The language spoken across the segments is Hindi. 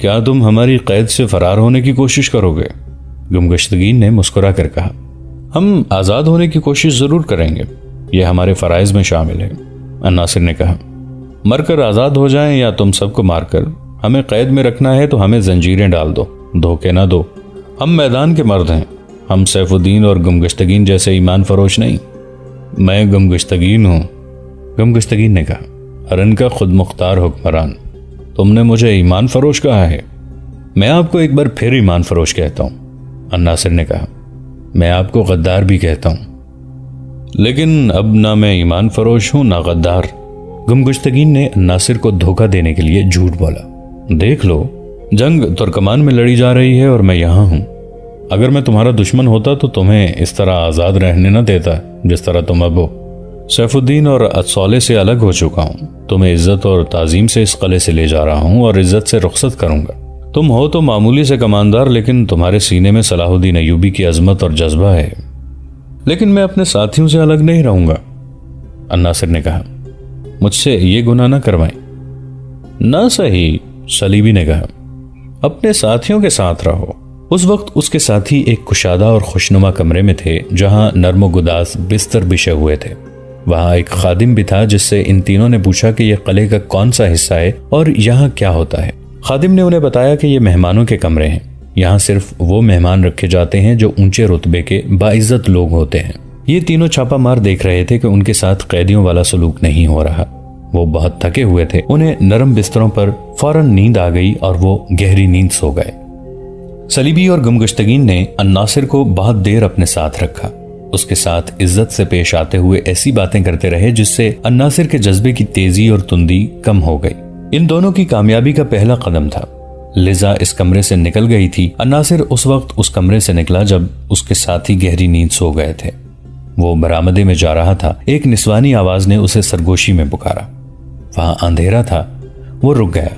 क्या तुम हमारी कैद से फरार होने की कोशिश करोगे? गुमगश्तगीन ने मुस्कुरा कर कहा। हम आजाद होने की कोशिश जरूर करेंगे, यह हमारे फराइज में शामिल है, अन्नासिर ने कहा। मरकर आजाद हो जाएं या तुम सबको मारकर हमें कैद में रखना है तो हमें जंजीरें डाल दो, धोखे ना दो। हम मैदान के मर्द हैं, हम सैफुद्दीन और गुमगश्तगीन जैसे ईमान फरोश नहीं। मैं गुमगश्तगीन हूं, गुमगश्तगीन ने कहा, हरन का खुद मुख्तार हुक्मरान। तुमने मुझे ईमान फरोश कहा है। मैं आपको एक बार फिर ईमान फरोश कहता हूं, अन्नासिर ने कहा। मैं आपको गद्दार भी कहता हूं, लेकिन अब ना मैं ईमान फरोश हूं ना गद्दार। गुमगश्तगीन ने अन्नासिर को धोखा देने के लिए झूठ बोला। देख लो, जंग तुर्कमान में लड़ी जा रही है और मैं यहां हूं। अगर मैं तुम्हारा दुश्मन होता तो तुम्हें इस तरह आजाद रहने न देता जिस तरह तुम अब हो। सैफुद्दीन और असौले से अलग हो चुका हूं। तुम्हें इज्जत और ताजीम से इस किले से ले जा रहा हूं और इज्जत से रुखसत करूंगा। तुम हो तो मामूली से कमानदार, लेकिन तुम्हारे सीने में सलाहुद्दीन अय्यूबी की अजमत और जज्बा है। लेकिन मैं अपने साथियों से अलग नहीं रहूंगा, अन्नासिर ने कहा। मुझसे ये गुनाह न करवाएं। ना सही, सलीबी ने कहा। अपने साथियों के साथ रहो। उस वक्त उसके साथी एक कुशादा और खुशनुमा कमरे में थे जहां नर्म गुदास बिस्तर बिछे हुए थे। वहां एक खादिम भी था जिससे इन तीनों ने पूछा कि यह किले का कौन सा हिस्सा है और यहाँ क्या होता है। खादिम ने उन्हें बताया कि ये मेहमानों के कमरे हैं। यहाँ सिर्फ वो मेहमान रखे जाते हैं जो ऊंचे रुतबे के बाइज्जत लोग होते हैं। ये तीनों छापा मार देख रहे थे कि उनके साथ कैदियों वाला सलूक नहीं हो रहा। वो बहुत थके हुए थे। उन्हें नरम बिस्तरों पर फौरन नींद आ गई और वो गहरी नींद सो गए। सलीबी और गुमगश्तगीन ने अन्नासिर को बहुत देर अपने साथ रखा। उसके साथ इज्जत से पेश आते हुए ऐसी बातें करते रहे जिससे अन्नासिर के जज्बे की तेजी और तुंदी कम हो गई। इन दोनों की कामयाबी का पहला कदम था। लिजा इस कमरे से निकल गई थी। अन्नासिर उस वक्त उस कमरे से निकला जब उसके साथी गहरी नींद सो गए थे। वो बरामदे में जा रहा था। एक निस्वानी आवाज ने उसे सरगोशी में पुकारा। वहां अंधेरा था। वो रुक गया।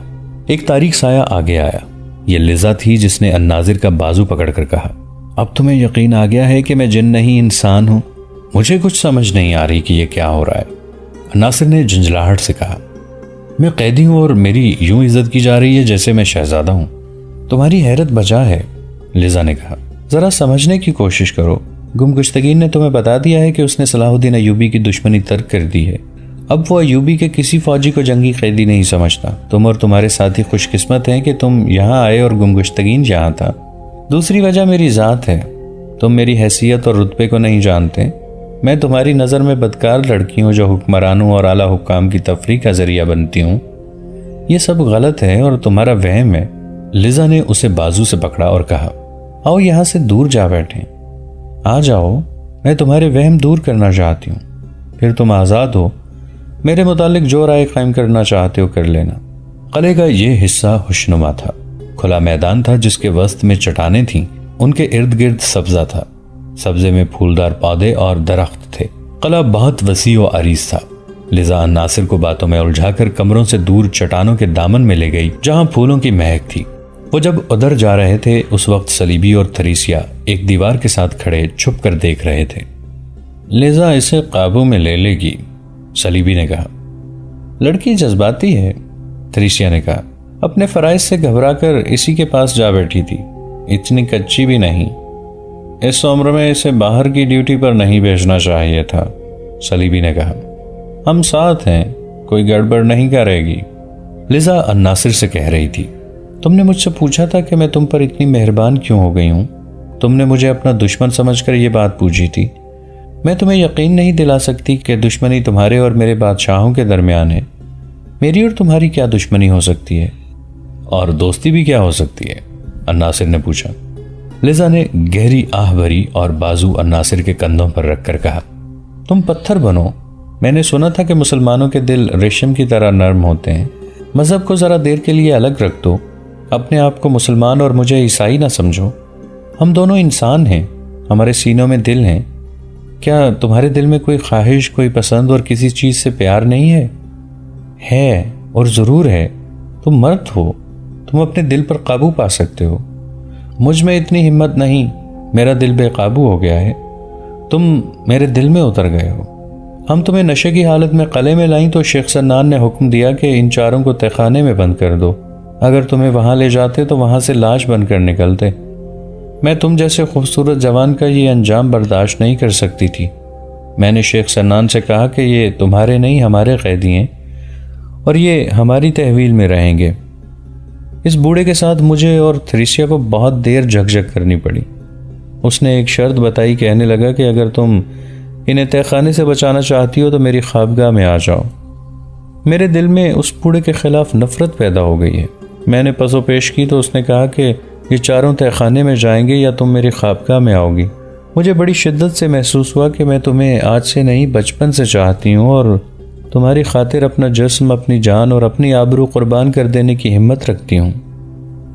एक तारीक साया आगे आया। ये लिजा थी जिसने अन्नासिर का बाजू पकड़कर कहा, अब तुम्हें यकीन आ गया है कि मैं जिन नहीं इंसान हूं? मुझे कुछ समझ नहीं आ रही कि यह क्या हो रहा है। अन्नासिर ने झंझलाहट से कहा, मैं कैदी हूं और मेरी यूं इज्जत की जा रही है जैसे मैं शहजादा हूं। तुम्हारी हैरत बजा है, लिजा ने कहा। जरा समझने की कोशिश करो। गुमगश्तगीन ने तुम्हें बता दिया है कि उसने सलाहुद्दीन अय्यूबी की दुश्मनी तर्क कर दी है। अब वो अय्यूबी के किसी फौजी को जंगी कैदी नहीं समझता। तुम और तुम्हारे साथी खुशकिस्मत हैं कि तुम यहाँ आए और गुमगश्तगीन यहाँ था। दूसरी वजह मेरी जात है। तुम मेरी हैसियत और रुतबे को नहीं जानते। मैं तुम्हारी नज़र में बदकार लड़की हूँ जो हुक्मरानों और आला हुक्काम की तफरीक का जरिया बनती हूँ। ये सब गलत है और तुम्हारा वहम है। लिजा ने उसे बाजू से पकड़ा और कहा, आओ यहाँ से दूर जा बैठे। आ जाओ, मैं तुम्हारे वहम दूर करना चाहती हूँ। फिर तुम आज़ाद हो। मेरे मुतालिक जो राय कायम करना चाहते हो कर लेना। किले का ये हिस्सा खुशनुमा था। खुला मैदान था जिसके वस्त में चट्टानें थीं। उनके इर्द गिर्द सब्जा था। सब्जे में फूलदार पौधे और दरख्त थे। किला बहुत वसी और अरीज था। लिजा अन्नासिर को बातों में उलझाकर कमरों से दूर चट्टानों के दामन में ले गई जहां फूलों की महक थी। वो जब उधर जा रहे थे उस वक्त सलीबी और थरीसिया एक दीवार के साथ खड़े छुप कर देख रहे थे। लिजा इसे काबू में ले लेगी, सलीबी ने कहा। लड़की जज्बाती है, थरीसिया ने कहा। अपने फराइज से घबराकर इसी के पास जा बैठी थी। इतनी कच्ची भी नहीं। इस उम्र में इसे बाहर की ड्यूटी पर नहीं भेजना चाहिए था, सलीबी ने कहा। हम साथ हैं, कोई गड़बड़ नहीं करेगी, लिजा अन्नासिर से कह रही थी। तुमने मुझसे पूछा था कि मैं तुम पर इतनी मेहरबान क्यों हो गई हूं। तुमने मुझे अपना दुश्मन समझकर यह बात पूछी थी। मैं तुम्हें यकीन नहीं दिला सकती कि दुश्मनी तुम्हारे और मेरे बादशाहों के दरमियान है। मेरी और तुम्हारी क्या दुश्मनी हो सकती है? और दोस्ती भी क्या हो सकती है? अन्नासिर ने पूछा। लिजा ने गहरी आह भरी और बाजू अन्नासिर के कंधों पर रखकर कहा, तुम पत्थर बनो। मैंने सुना था कि मुसलमानों के दिल रेशम की तरह नर्म होते हैं। मजहब को जरा देर के लिए अलग रख दो। अपने आप को मुसलमान और मुझे ईसाई ना समझो। हम दोनों इंसान हैं, हमारे सीनों में दिल हैं। क्या तुम्हारे दिल में कोई ख्वाहिश, कोई पसंद और किसी चीज से प्यार नहीं है? है और जरूर है। तुम मर्द हो, तुम अपने दिल पर काबू पा सकते हो। मुझ में इतनी हिम्मत नहीं। मेरा दिल बेकाबू हो गया है। तुम मेरे दिल में उतर गए हो। हम तुम्हें नशे की हालत में किले में लाई तो शेख सन्नान ने हुक्म दिया कि इन चारों को तहखाने में बंद कर दो। अगर तुम्हें वहां ले जाते तो वहां से लाश बनकर निकलते। मैं तुम जैसे खूबसूरत जवान का ये अंजाम बर्दाश्त नहीं कर सकती थी। मैंने शेख सन्नान से कहा कि ये तुम्हारे नहीं हमारे कैदी हैं और ये हमारी तहवील में रहेंगे। इस बूढ़े के साथ मुझे और थ्रेसिया को बहुत देर झकझक करनी पड़ी। उसने एक शर्त बताई, कहने लगा कि अगर तुम इन्हें तहखाने से बचाना चाहती हो तो मेरी ख्वाबगाह में आ जाओ। मेरे दिल में उस बूढ़े के खिलाफ नफरत पैदा हो गई है। मैंने पसो पेश की तो उसने कहा कि ये चारों तहखाने में जाएंगे या तुम मेरी ख्वाबगाह में आओगी। मुझे बड़ी शिद्दत से महसूस हुआ कि मैं तुम्हें आज से नहीं बचपन से चाहती हूँ और तुम्हारी खातिर अपना जिस्म, अपनी जान और अपनी आबरू कुर्बान कर देने की हिम्मत रखती हूँ।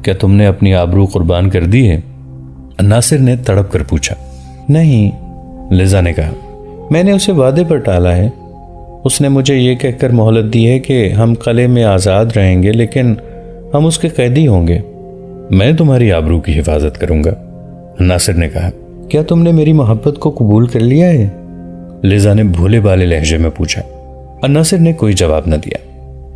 क्या तुमने अपनी आबरू कुर्बान कर दी है? नासिर ने तड़प कर पूछा। नहीं, लिजा ने कहा। मैंने उसे वादे पर टाला है। उसने मुझे ये कहकर मोहलत दी है कि हम कले में आज़ाद रहेंगे लेकिन हम उसके कैदी होंगे। मैं तुम्हारी आबरू की हिफाजत करूंगा, नासिर ने कहा। क्या तुमने मेरी मोहब्बत को कबूल कर लिया है? लिजा ने भोले भाले लहजे में पूछा। नासिर ने कोई जवाब न दिया।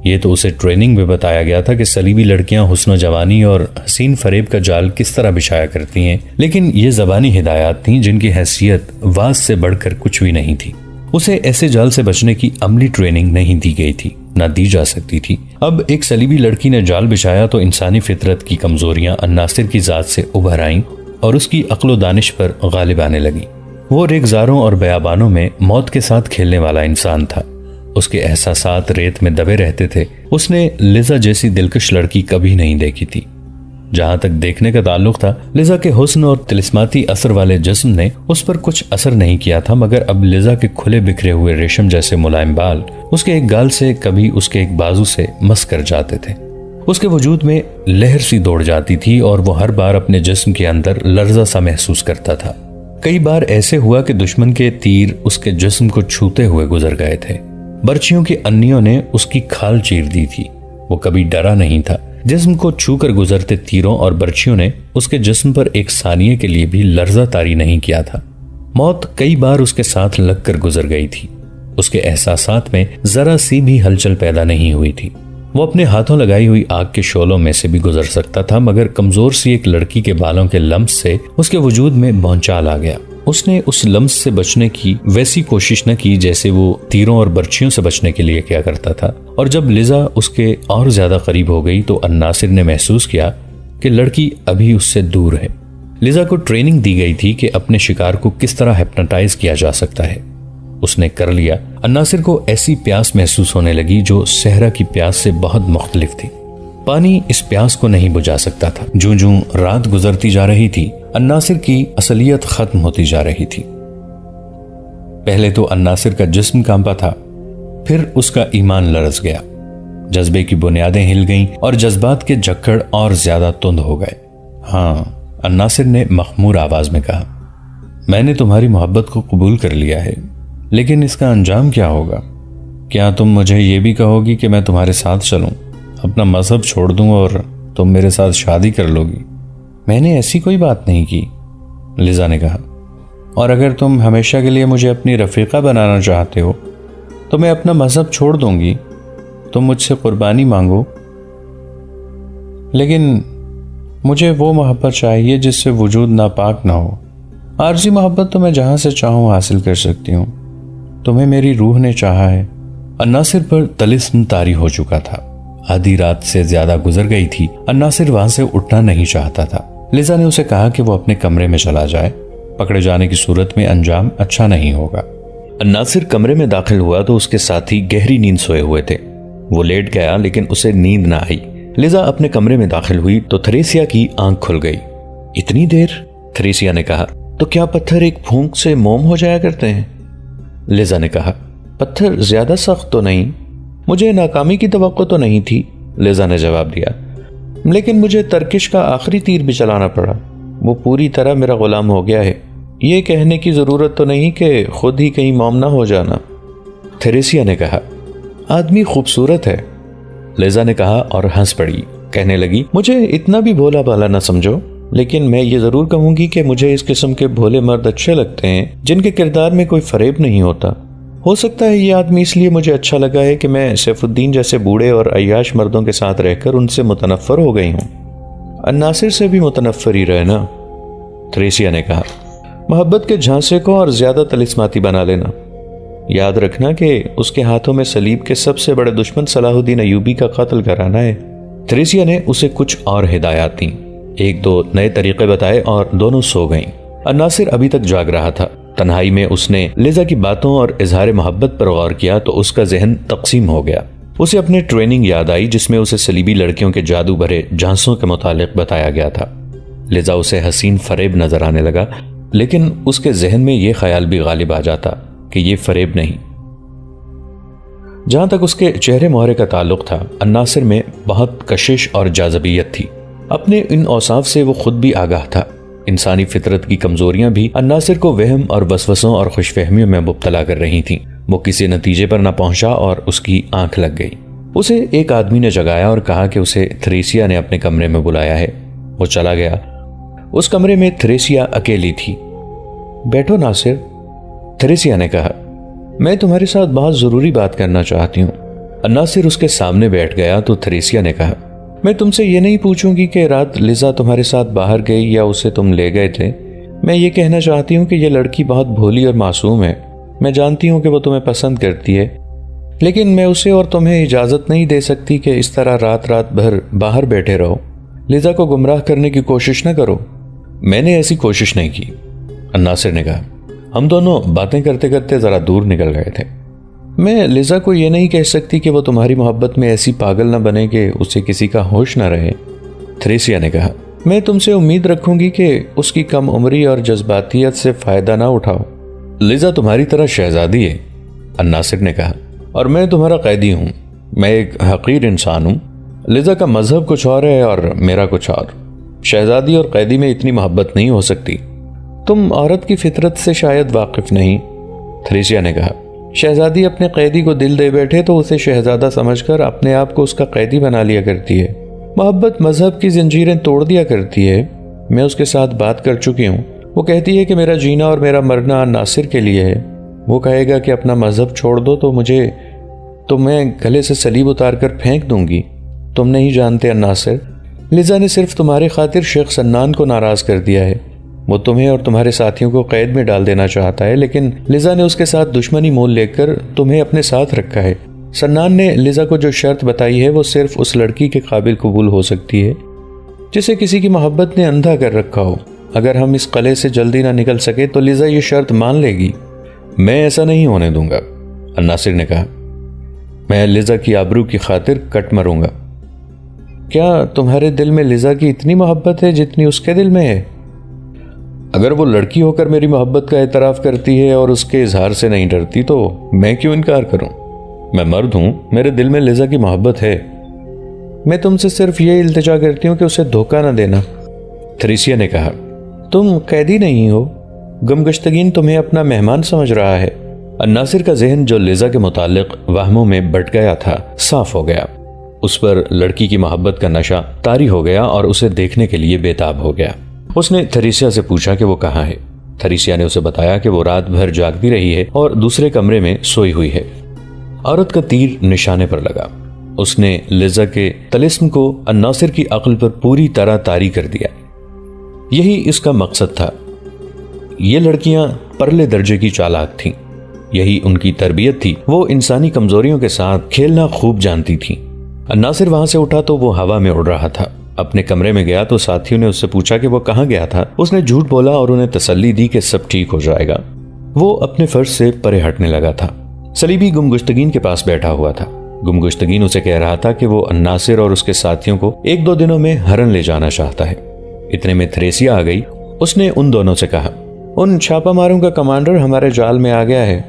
ये तो उसे ट्रेनिंग में बताया गया था कि सलीबी लड़कियां हुस्न जवानी और हसीन फरेब का जाल किस तरह बिछाया करती हैं, लेकिन ये ज़बानी हिदायत थीं जिनकी हैसियत वाज से बढ़कर कुछ भी नहीं थी। उसे ऐसे जाल से बचने की अमली ट्रेनिंग नहीं दी गई थी, ना दी जा सकती थी। अब एक सलीबी लड़की ने जाल बिछाया तो इंसानी फितरत की कमजोरियां नासिर की जात से उभर आईं और उसकी अक्ल दानिश पर गालिब आने लगी। वो रेगजारों और बयाबानों में मौत के साथ खेलने वाला इंसान था। उसके एहसासात रेत में दबे रहते थे। उसने लिजा जैसी दिलकश लड़की कभी नहीं देखी थी। जहां तक देखने का ताल्लुक था, लिजा के हुस्न और तिलिस्माती असर वाले जिस्म ने उस पर कुछ असर नहीं किया था, मगर अब लिजा के खुले बिखरे हुए रेशम जैसे मुलायम बाल उसके एक गाल से, कभी उसके एक बाजू से मस कर जाते थे। उसके वजूद में लहर सी दौड़ जाती थी और वो हर बार अपने जिस्म के अंदर लर्जा सा महसूस करता था। कई बार ऐसे हुआ कि दुश्मन के तीर उसके जिस्म को छूते हुए गुजर गए थे। बर्छियों की अन्नियों ने उसकी खाल चीर दी थी। वो कभी डरा नहीं था। जिस्म को छूकर गुजरते तीरों और बर्छियों ने उसके जिस्म पर एक सानिये के लिए भी लर्जा तारी नहीं किया था। मौत कई बार उसके साथ लगकर गुजर गई थी। उसके एहसासात में जरा सी भी हलचल पैदा नहीं हुई थी। वो अपने हाथों लगाई हुई आग के शोलों में से भी गुजर सकता था, मगर कमजोर सी एक लड़की के बालों के लम्स से उसके वजूद में भौचाल आ गया। उसने उस लम्स से बचने की वैसी कोशिश न की जैसे वो तीरों और बर्छियों से बचने के लिए किया करता था। और जब लिजा उसके और ज्यादा करीब हो गई तो अन्नासिर ने महसूस किया कि लड़की अभी उससे दूर है। लिजा को ट्रेनिंग दी गई थी कि अपने शिकार को किस तरह हिप्नोटाइज किया जा सकता है। उसने कर लिया। अन्नासिर को ऐसी प्यास महसूस होने लगी जो सहरा की प्यास से बहुत मुख्तलिफ थी। पानी इस प्यास को नहीं बुझा सकता था। जूं जूं रात गुजरती जा रही थी, अन्नासिर की असलियत खत्म होती जा रही थी। पहले तो अन्नासिर का जिस्म कांपा था, फिर उसका ईमान लरस गया। जज्बे की बुनियादें हिल गईं और जज्बात के झक्कड़ और ज्यादा तुंद हो गए। हाँ, अन्नासिर ने मखमूर आवाज में कहा, मैंने तुम्हारी मोहब्बत को कबूल कर लिया है, लेकिन इसका अंजाम क्या होगा? क्या तुम मुझे ये भी कहोगी कि मैं तुम्हारे साथ चलूं, अपना मजहब छोड़ दूं और तुम मेरे साथ शादी कर लोगी? मैंने ऐसी कोई बात नहीं की, लिजा ने कहा। और अगर तुम हमेशा के लिए मुझे अपनी रफीका बनाना चाहते हो तो मैं अपना मजहब छोड़ दूंगी। तुम मुझसे कुर्बानी मांगो, लेकिन मुझे वो मोहब्बत चाहिए जिससे वजूद नापाक ना हो। आरजी मोहब्बत तो मैं जहां से चाहूं हासिल कर सकती हूँ। तुम्हें मेरी रूह ने चाहा है। अन्नासिर पर तलिस्म तारी हो चुका था। आधी रात से ज्यादा गुजर गई थी। अन्नासिर वहां से उठना नहीं चाहता था। लिजा ने उसे कहा कि वो अपने कमरे में चला जाए। पकड़े जाने की सूरत में अंजाम अच्छा नहीं होगा। अन्नासिर कमरे में दाखिल हुआ तो उसके साथी गहरी नींद सोए हुए थे। वो लेट गया लेकिन उसे नींद ना आई। लिजा अपने कमरे में दाखिल हुई तो थ्रेसिया की आंख खुल गई। इतनी देर? थ्रेसिया ने कहा। तो क्या पत्थर एक फूंक से मोम हो जाया करते हैं? लिजा ने कहा। पत्थर ज्यादा सख्त तो नहीं। मुझे नाकामी की तवक्को तो नहीं थी, लिजा ने जवाब दिया, लेकिन मुझे तरकिश का आखिरी तीर भी चलाना पड़ा। वो पूरी तरह मेरा गुलाम हो गया है। ये कहने की जरूरत तो नहीं कि खुद ही कहीं मौम ना हो जाना। थ्रेसिया ने कहा। आदमी खूबसूरत है, लिजा ने कहा और हंस पड़ी। कहने लगी, मुझे इतना भी भोला भाला ना समझो, लेकिन मैं ये जरूर कहूंगी कि मुझे इस किस्म के भोले मर्द अच्छे लगते हैं जिनके किरदार में कोई फरेब नहीं होता। हो सकता है ये आदमी इसलिए मुझे अच्छा लगा है कि मैं सैफुद्दीन जैसे बूढ़े और अय्याश मर्दों के साथ रहकर उनसे मुतनफ़र हो गई हूँ। अन्नासिर से भी मुतनफ़र ही रहे ना, थ्रेसिया ने कहा। मोहब्बत के झांसे को और ज्यादा तलिस्माती बना लेना। याद रखना कि उसके हाथों में सलीब के सबसे बड़े दुश्मन सलाहुद्दीन अयूबी का कत्ल कराना है। थ्रेसिया ने उसे कुछ और हिदायत दी, एक दो नए तरीके बताए और दोनों सो गईं। अन्नासिर अभी तक जाग रहा था। तन्हाई में उसने लिजा की बातों और इजहार मोहब्बत पर गौर किया तो उसका जहन तकसीम हो गया। उसे अपने ट्रेनिंग याद आई जिसमें उसे सलीबी लड़कियों के जादू भरे झांसों के मुतालिक बताया गया था। लिजा उसे हसीन फरेब नजर आने लगा, लेकिन उसके जहन में यह ख्याल भी गालिब आ जाता कि यह फरेब नहीं। जहां तक उसके चेहरे मोहरे का ताल्लुक था, अन्नासिर में बहुत कशिश और जाज़बियत थी। अपने इन औसाफ से वो खुद भी आगाह था। इंसानी फितरत की कमजोरियां भी अन्नासिर को वहम और वसवसों और खुशफहमियों में मुब्तला कर रही थीं। वो किसी नतीजे पर न पहुंचा और उसकी आंख लग गई। उसे एक आदमी ने जगाया और कहा कि उसे थ्रेसिया ने अपने कमरे में बुलाया है। वो चला गया। उस कमरे में थ्रेसिया अकेली थी। बैठो नासिर, थ्रेसिया ने कहा। मैं तुम्हारे साथ बहुत जरूरी बात करना चाहती हूँ। नासिर उसके सामने बैठ गया तो थ्रेसिया ने कहा, मैं तुमसे ये नहीं पूछूंगी कि रात लिजा तुम्हारे साथ बाहर गई या उसे तुम ले गए थे। मैं ये कहना चाहती हूँ कि यह लड़की बहुत भोली और मासूम है। मैं जानती हूँ कि वो तुम्हें पसंद करती है, लेकिन मैं उसे और तुम्हें इजाजत नहीं दे सकती कि इस तरह रात रात भर बाहर बैठे रहो। लिजा को गुमराह करने की कोशिश न करो। मैंने ऐसी कोशिश नहीं की, नासिर ने कहा। हम दोनों बातें करते करते जरा दूर निकल गए थे। मैं लिजा को यह नहीं कह सकती कि वो तुम्हारी मोहब्बत में ऐसी पागल न बने कि उसे किसी का होश न रहे, थ्रेसिया ने कहा। मैं तुमसे उम्मीद रखूंगी कि उसकी कम उम्री और जज्बातियत से फायदा ना उठाओ। लिजा तुम्हारी तरह शहजादी है, नासिर ने कहा, और मैं तुम्हारा कैदी हूं। मैं एक हकीर इंसान हूं। लिजा का मजहब कुछ और है और मेरा कुछ और। शहजादी और कैदी में इतनी मोहब्बत नहीं हो सकती। तुम औरत की फितरत से शायद वाकिफ नहीं, थ्रेसिया ने कहा। शहजादी अपने कैदी को दिल दे बैठे तो उसे शहजादा समझकर अपने आप को उसका कैदी बना लिया करती है। मोहब्बत मजहब की जंजीरें तोड़ दिया करती है। मैं उसके साथ बात कर चुकी हूँ। वो कहती है कि मेरा जीना और मेरा मरना नासिर के लिए है। वो कहेगा कि अपना मजहब छोड़ दो तो मैं गले से सलीब उतार कर फेंक दूंगी। तुम नहीं जानते नासिर, लिजा ने सिर्फ तुम्हारी खातिर शेख सन्नान को नाराज कर दिया है। वो तुम्हें और तुम्हारे साथियों को कैद में डाल देना चाहता है, लेकिन लिजा ने उसके साथ दुश्मनी मोल लेकर तुम्हें अपने साथ रखा है। सन्नान ने लिजा को जो शर्त बताई है वो सिर्फ उस लड़की के काबिल कबूल हो सकती है जिसे किसी की मोहब्बत ने अंधा कर रखा हो। अगर हम इस कले से जल्दी ना निकल सके तो लिजा ये शर्त मान लेगी। मैं ऐसा नहीं होने दूंगा, नासिर ने कहा। मैं लिजा की आबरू की खातिर कट मरूंगा। क्या तुम्हारे दिल में लिजा की इतनी मोहब्बत है जितनी उसके दिल में है? अगर वो लड़की होकर मेरी मोहब्बत का एतराफ करती है और उसके इजहार से नहीं डरती तो मैं क्यों इनकार करूं? मैं मर्द हूं, मेरे दिल में लिजा की मोहब्बत है। मैं तुमसे सिर्फ ये इल्तिजा करती हूं कि उसे धोखा न देना, थ्रेसिया ने कहा। तुम कैदी नहीं हो। गमगश्तगीन तुम्हें अपना मेहमान समझ रहा है। नासिर का जहन जो लिजा के मुतालिक वहमों में बट गया था साफ हो गया। उस पर लड़की की मोहब्बत का नशा तारी हो गया और उसे देखने के लिए बेताब हो गया। उसने थ्रेसिया से पूछा कि वो कहाँ है। थ्रेसिया ने उसे बताया कि वो रात भर जागती रही है और दूसरे कमरे में सोई हुई है। औरत का तीर निशाने पर लगा। उसने लिजा के तलिस्म को नासिर की अक्ल पर पूरी तरह तारी कर दिया। यही इसका मकसद था। ये लड़कियां परले दर्जे की चालाक थीं। यही उनकी तरबियत थी। वो इंसानी कमजोरियों के साथ खेलना खूब जानती थीं। नासिर वहां से उठा तो वो हवा में उड़ रहा था। अपने कमरे में गया तो साथियों ने उससे पूछा कि वो कहाँ गया था। उसने झूठ बोला और उन्हें तसल्ली दी कि सब ठीक हो जाएगा। वो अपने फर्ज से परे हटने लगा था। सलीबी गुमगुश्तगीन के पास बैठा हुआ था। गुमगुश्तगीन उसे कह रहा था कि वो नासिर और उसके साथियों को 1-2 दिनों में हरन ले जाना चाहता है। इतने में थ्रेसिया आ गई। उसने उन दोनों से कहा, उन छापामारों का कमांडर हमारे जाल में आ गया है।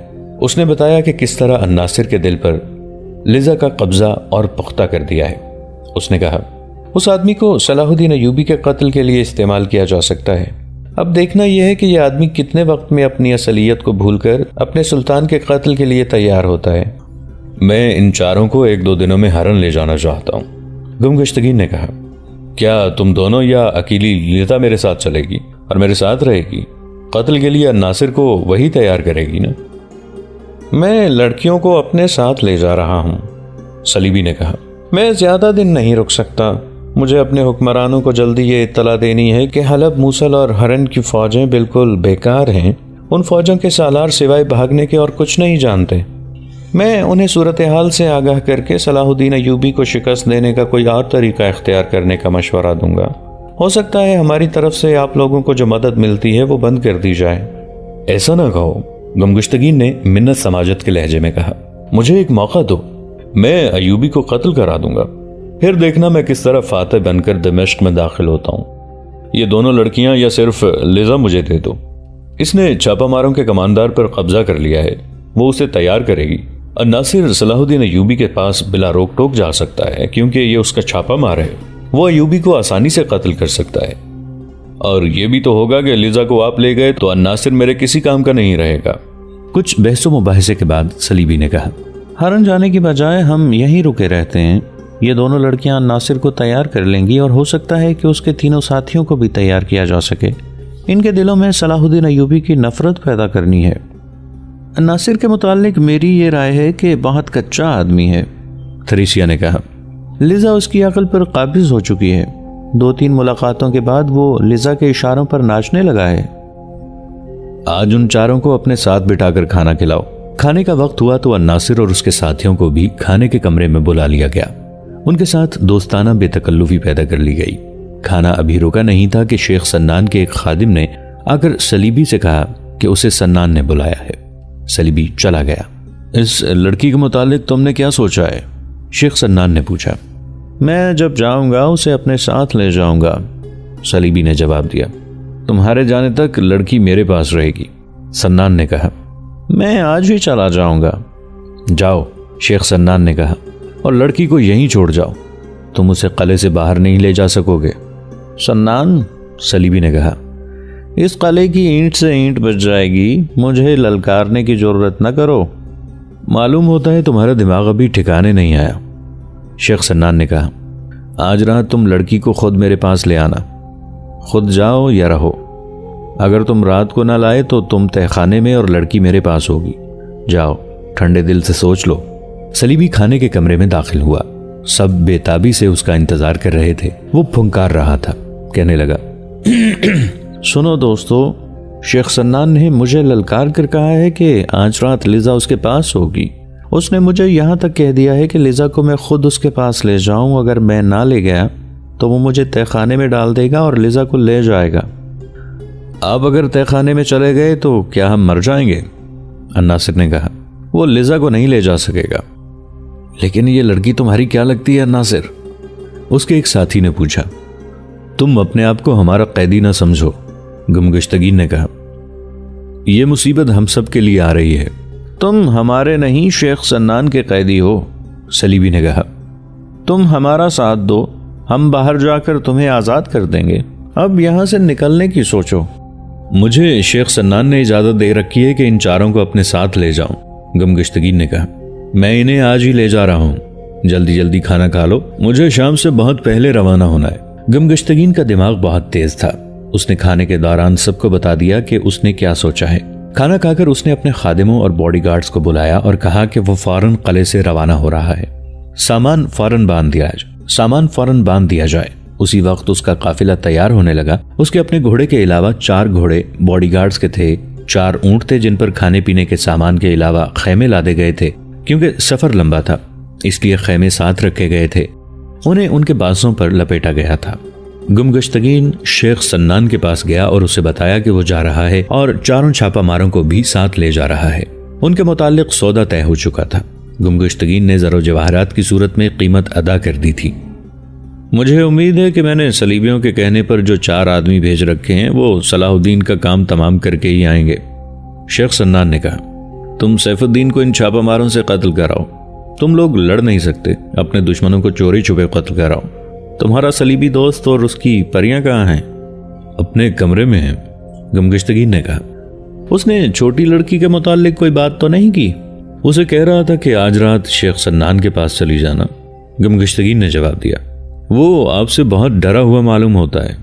उसने बताया कि किस तरह नासिर के दिल पर लिजा का कब्जा और पुख्ता कर दिया है। उसने कहा, उस आदमी को सलाहुद्दीन अयूबी के कत्ल के लिए इस्तेमाल किया जा सकता है। अब देखना यह है कि यह आदमी कितने वक्त में अपनी असलियत को भूलकर अपने सुल्तान के कत्ल के लिए तैयार होता है। मैं इन चारों को 1-2 दिनों में हरन ले जाना चाहता हूँ, गुमगश्तगीन ने कहा। क्या तुम दोनों या अकेली लिजा मेरे साथ चलेगी और मेरे साथ रहेगी? कत्ल के लिए नासिर को वही तैयार करेगी ना? मैं लड़कियों को अपने साथ ले जा रहा हूँ, सलीबी ने कहा। मैं ज्यादा दिन नहीं रुक सकता। मुझे अपने हुक्मरानों को जल्दी ये इत्तला देनी है कि हलब, मूसल और हरन की फौजें बिल्कुल बेकार हैं। उन फौजों के सालार सिवाय भागने के और कुछ नहीं जानते। मैं उन्हें सूरत हाल से आगाह करके सलाहुद्दीन अय्यूबी को शिकस्त देने का कोई और तरीका इख्तियार करने का मशवरा दूंगा। हो सकता है हमारी तरफ से आप लोगों को जो मदद मिलती है वो बंद कर दी जाए। ऐसा ना कहो, गमगश्तगीन ने मिन्नत समाजत के लहजे में कहा। मुझे एक मौका दो, मैं अय्यूबी को कत्ल करा दूंगा। फिर देखना मैं किस तरह फातह बनकर दमिश्क में दाखिल होता हूँ। ये दोनों लड़कियां या सिर्फ लिजा मुझे दे दो। इसने छापामारों के कमांडर पर कब्जा कर लिया है, वो उसे तैयार करेगी। नासिर सलाहुद्दीन अय्यूबी के पास बिला रोक टोक जा सकता है क्योंकि ये उसका छापा मार है। वो अय्यूबी को आसानी से कत्ल कर सकता है। और ये भी तो होगा कि लिजा को आप ले गए तो नासिर मेरे किसी काम का नहीं रहेगा। कुछ बहसो मुबाहिसे के बाद सलीबी ने कहा, हरन जाने की बजाय हम यहीं रुके रहते हैं। ये दोनों लड़कियां नासिर को तैयार कर लेंगी और हो सकता है कि उसके तीनों साथियों को भी तैयार किया जा सके। इनके दिलों में सलाहुद्दीन अय्यूबी की नफरत पैदा करनी है। नासिर के मुतालिक मेरी ये राय है कि बहुत कच्चा आदमी है, थरीसिया ने कहा। लिजा उसकी अकल पर काबिज हो चुकी है। 2-3 मुलाकातों के बाद वो लिजा के इशारों पर नाचने लगा है। आज उन चारों को अपने साथ बिठाकर खाना खिलाओ। खाने का वक्त हुआ तो नासिर और उसके साथियों को भी खाने के कमरे में बुला लिया गया। उनके साथ दोस्ताना बेतकल्लुफी पैदा कर ली गई। खाना अभी रुका नहीं था कि शेख सन्नान के एक खादिम ने आकर सलीबी से कहा कि उसे सन्नान ने बुलाया है। सलीबी चला गया। इस लड़की के मुतालिक तुमने क्या सोचा है? शेख सन्नान ने पूछा। मैं जब जाऊंगा उसे अपने साथ ले जाऊंगा, सलीबी ने जवाब दिया। तुम्हारे जाने तक लड़की मेरे पास रहेगी, सन्नान ने कहा। मैं आज ही चला जाऊंगा। जाओ, शेख सन्नान ने कहा, और लड़की को यहीं छोड़ जाओ। तुम उसे किले से बाहर नहीं ले जा सकोगे। सन्नान, सलीबी ने कहा, इस किले की ईंट से ईंट बच जाएगी। मुझे ललकारने की जरूरत न करो। मालूम होता है तुम्हारा दिमाग अभी ठिकाने नहीं आया, शेख सन्नान ने कहा। आज रात तुम लड़की को खुद मेरे पास ले आना। खुद जाओ या रहो। अगर तुम रात को ना लाए तो तुम तहखाने में और लड़की मेरे पास होगी। जाओ, ठंडे दिल से सोच लो। सलीबी खाने के कमरे में दाखिल हुआ। सब बेताबी से उसका इंतजार कर रहे थे। वो फुंकार रहा था, कहने लगा, सुनो दोस्तों, शेख सन्नान ने मुझे ललकार कर कहा है कि आज रात लिजा उसके पास होगी। उसने मुझे यहाँ तक कह दिया है कि लिजा को मैं खुद उसके पास ले जाऊं। अगर मैं ना ले गया तो वो मुझे तहखाने में डाल देगा और लिजा को ले जाएगा। आप अगर तहखाने में चले गए तो क्या हम मर जाएंगे? नासिर ने कहा। वो लिजा को नहीं ले जा सकेगा। लेकिन ये लड़की तुम्हारी क्या लगती है नासिर? उसके एक साथी ने पूछा। तुम अपने आप को हमारा कैदी ना समझो, गमगश्तगीन ने कहा। यह मुसीबत हम सब के लिए आ रही है। तुम हमारे नहीं शेख सन्नान के कैदी हो, सलीबी ने कहा। तुम हमारा साथ दो, हम बाहर जाकर तुम्हें आजाद कर देंगे। अब यहां से निकलने की सोचो। मुझे शेख सन्नान ने इजाजत दे रखी है कि इन चारों को अपने साथ ले जाऊं, गमगश्तगीन ने कहा। मैं इन्हें आज ही ले जा रहा हूं। जल्दी जल्दी खाना खा लो, मुझे शाम से बहुत पहले रवाना होना है। गमगश्तगीन का दिमाग बहुत तेज था। उसने खाने के दौरान सबको बता दिया कि उसने क्या सोचा है। खाना खाकर उसने अपने खादिमों और बॉडीगार्ड्स को बुलाया और कहा कि वो फौरन किले से रवाना हो रहा है। सामान फौरन बांध दिया जाए। उसी वक्त उसका काफिला तैयार होने लगा। उसके अपने घोड़े के अलावा 4 घोड़े बॉडीगार्ड्स के थे। 4 ऊंट थे जिन पर खाने पीने के सामान के अलावा खैमे लादे गए थे। क्योंकि सफर लंबा था इसलिए खैमे साथ रखे गए थे। उन्हें उनके बाजों पर लपेटा गया था। गमगश्तगीन शेख सन्नान के पास गया और उसे बताया कि वो जा रहा है और चारों छापामारों को भी साथ ले जा रहा है। उनके मुतालिक सौदा तय हो चुका था। गमगश्तगीन ने ज़रो जवाहरात की सूरत में कीमत अदा कर दी थी। मुझे उम्मीद है कि मैंने सलीबियों के कहने पर जो 4 आदमी भेज रखे हैं वो सलाहुद्दीन का काम तमाम करके ही आएंगे, शेख सन्नान ने कहा। तुम सैफुद्दीन को इन छापामारों से कत्ल कराओ। तुम लोग लड़ नहीं सकते, अपने दुश्मनों को चोरी छुपे कत्ल कराओ। तुम्हारा सलीबी दोस्त और उसकी परियां कहाँ हैं? अपने कमरे में हैं, गमगश्तगीन ने कहा। उसने छोटी लड़की के मुतालिक कोई बात तो नहीं की? उसे कह रहा था कि आज रात शेख सन्नान के पास चली जाना, गमगश्तगीन ने जवाब दिया। वो आपसे बहुत डरा हुआ मालूम होता है।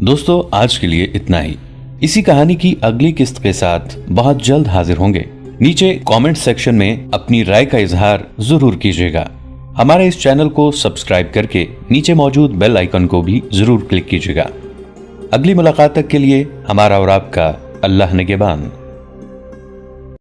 दोस्तों, आज के लिए इतना ही। इसी कहानी की अगली किस्त के साथ बहुत जल्द हाजिर होंगे। नीचे कमेंट सेक्शन में अपनी राय का इजहार जरूर कीजिएगा। हमारे इस चैनल को सब्सक्राइब करके नीचे मौजूद बेल आइकन को भी जरूर क्लिक कीजिएगा। अगली मुलाकात तक के लिए हमारा और आपका अल्लाह निगहबान।